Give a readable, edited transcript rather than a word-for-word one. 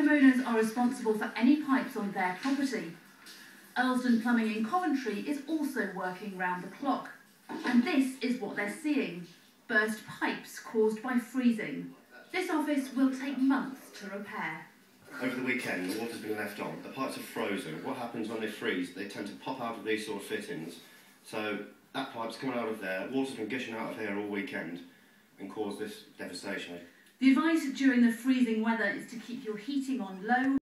Homeowners are responsible for any pipes on their property. Earlsdon Plumbing in Coventry is also working round the clock. And this is what they're seeing: burst pipes caused by freezing. This office will take months to repair. Over the weekend, the water's been left on. The pipes are frozen. What happens when they freeze? They tend to pop out of these sort of fittings. So that pipe's coming out of there. Water's been gushing out of here all weekend and caused this devastation. The advice during the freezing weather is to keep your heating on low